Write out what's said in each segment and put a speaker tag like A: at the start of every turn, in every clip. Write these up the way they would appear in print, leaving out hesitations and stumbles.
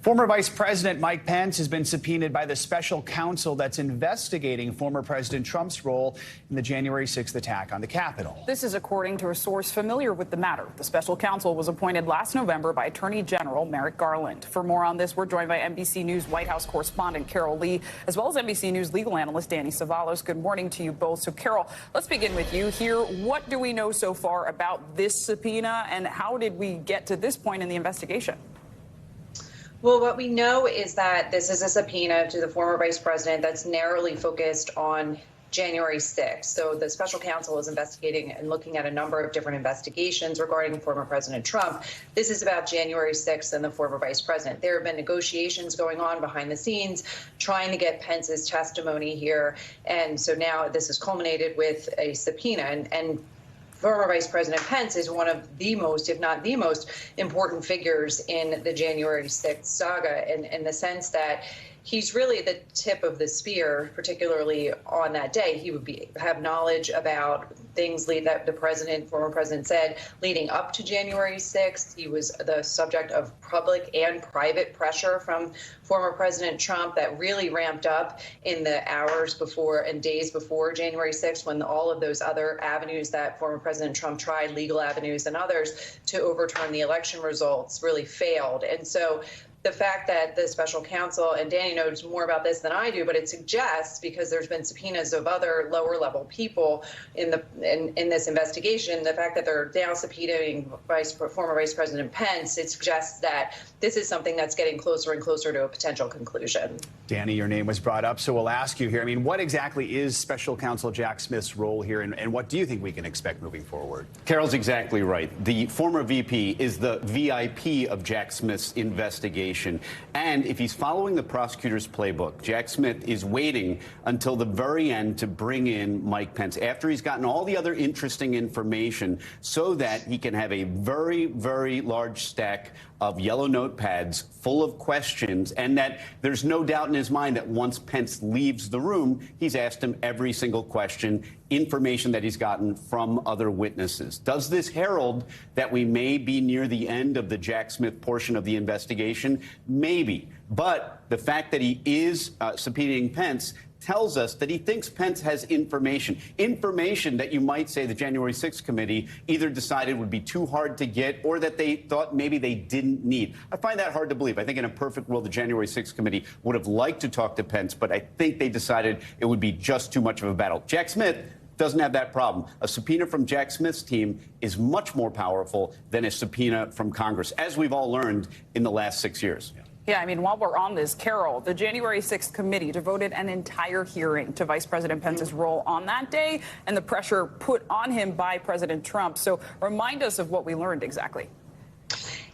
A: Former Vice President Mike Pence has been subpoenaed by the special counsel that's investigating former President Trump's role in the January 6th attack on the Capitol.
B: This is according to a source familiar with the matter. The special counsel was appointed last November by Attorney General Merrick Garland. For more on this, we're joined by NBC News White House correspondent Carol Lee, as well as NBC News legal analyst Danny Cevallos. Good morning to you both. So, Carol, let's begin with you here. What do we know so far about this subpoena, and how did we get to this point in the investigation?
C: Well, what we know is that this is a subpoena to the former vice president that's narrowly focused on January 6th. So the special counsel is investigating and looking at a number of different investigations regarding former President Trump. This is about January 6th and the former vice president. There have been negotiations going on behind the scenes trying to get Pence's testimony here. And so now this has culminated with a subpoena. And former Vice President Pence is one of the most, if not the most, important figures in the January 6th saga, in the sense that he's really the tip of the spear, particularly on that day. He would have knowledge about things that the former president said leading up to January 6th. He was the subject of public and private pressure from former President Trump that really ramped up in the hours before and days before January 6th, when all of those other avenues that former President Trump tried, legal avenues and others, to overturn the election results really failed. And so the fact that the special counsel, and Danny knows more about this than I do, but it suggests, because there's been subpoenas of other lower level people in this investigation, the fact that they're now subpoenaing former Vice President Pence, it suggests that this is something that's getting closer and closer to a potential conclusion.
A: Danny, your name was brought up, so we'll ask you here. I mean, what exactly is special counsel Jack Smith's role here, and what do you think we can expect moving forward?
D: Carol's exactly right. The former VP is the VIP of Jack Smith's investigation. And if he's following the prosecutor's playbook, Jack Smith is waiting until the very end to bring in Mike Pence after he's gotten all the other interesting information, so that he can have a very, very large stack of yellow notepads full of questions, and that there's no doubt in his mind that once Pence leaves the room, he's asked him every single question, information that he's gotten from other witnesses. Does this herald that we may be near the end of the Jack Smith portion of the investigation? Maybe. But the fact that he is subpoenaing Pence tells us that he thinks Pence has information that you might say the January 6th committee either decided would be too hard to get, or that they thought maybe they didn't need. I find that hard to believe. I think in a perfect world, the January 6th committee would have liked to talk to Pence, but I think they decided it would be just too much of a battle. Jack Smith doesn't have that problem. A subpoena from Jack Smith's team is much more powerful than a subpoena from Congress, as we've all learned in the last 6 years.
B: Yeah, I mean, while we're on this, Carol, the January 6th committee devoted an entire hearing to Vice President Pence's role on that day and the pressure put on him by President Trump. So remind us of what we learned exactly.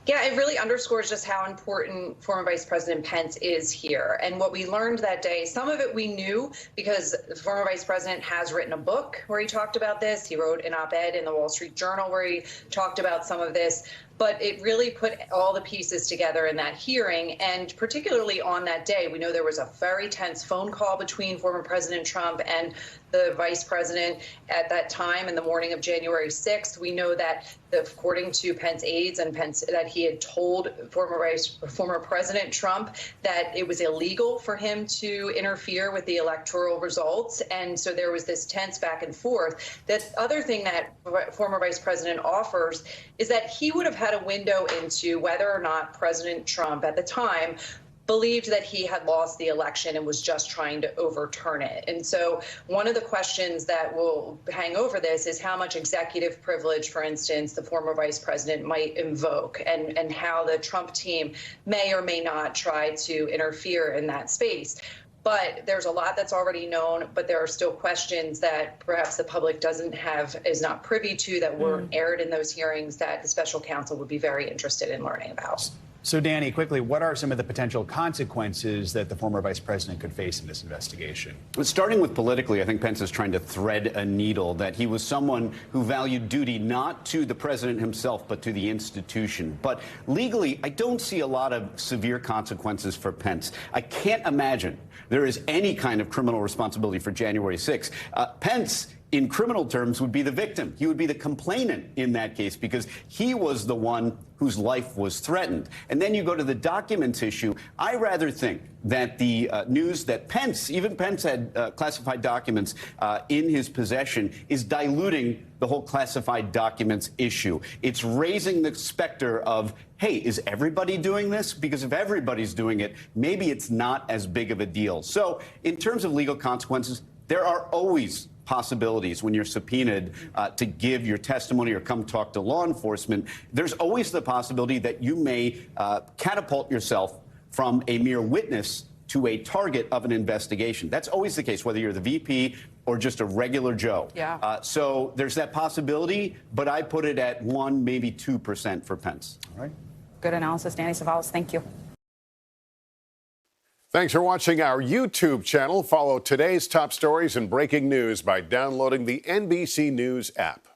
C: Yeah, it really underscores just how important former Vice President Pence is here. And what we learned that day, some of it we knew because the former Vice President has written a book where he talked about this. He wrote an op-ed in the Wall Street Journal where he talked about some of this. But it really put all the pieces together in that hearing. And particularly on that day, we know there was a very tense phone call between former President Trump and the vice president at that time in the morning of January 6th. We know that, according to Pence aides and Pence, that he had told former President Trump that it was illegal for him to interfere with the electoral results. And so there was this tense back and forth. The other thing that former Vice President offers is that he would have had a window into whether or not President Trump at the time believed that he had lost the election and was just trying to overturn it. And so one of the questions that will hang over this is how much executive privilege, for instance, the former vice president might invoke, and how the Trump team may or may not try to interfere in that space. But there's a lot that's already known, but there are still questions that perhaps the public is not privy to, that weren't aired in those hearings, that the special counsel would be very interested in learning about.
A: So, Danny, quickly, what are some of the potential consequences that the former vice president could face in this investigation?
D: Starting with politically, I think Pence is trying to thread a needle, that he was someone who valued duty not to the president himself, but to the institution. But legally, I don't see a lot of severe consequences for Pence. I can't imagine there is any kind of criminal responsibility for January 6th. Pence in criminal terms, would be the victim. He would be the complainant in that case because he was the one whose life was threatened. And then you go to the documents issue. I rather think that the news that Pence, even Pence had classified documents in his possession, is diluting the whole classified documents issue. It's raising the specter of, hey, is everybody doing this? Because if everybody's doing it, maybe it's not as big of a deal. So in terms of legal consequences, there are always possibilities when you're subpoenaed to give your testimony or come talk to law enforcement. There's always the possibility that you may catapult yourself from a mere witness to a target of an investigation. That's always the case, whether you're the VP or just a regular Joe.
B: Yeah.
D: So there's that possibility, but I put it at 1%, maybe 2% for Pence.
A: All right.
B: Good analysis, Danny Cevallos. Thank you.
E: Thanks for watching our YouTube channel. Follow today's top stories and breaking news by downloading the NBC News app.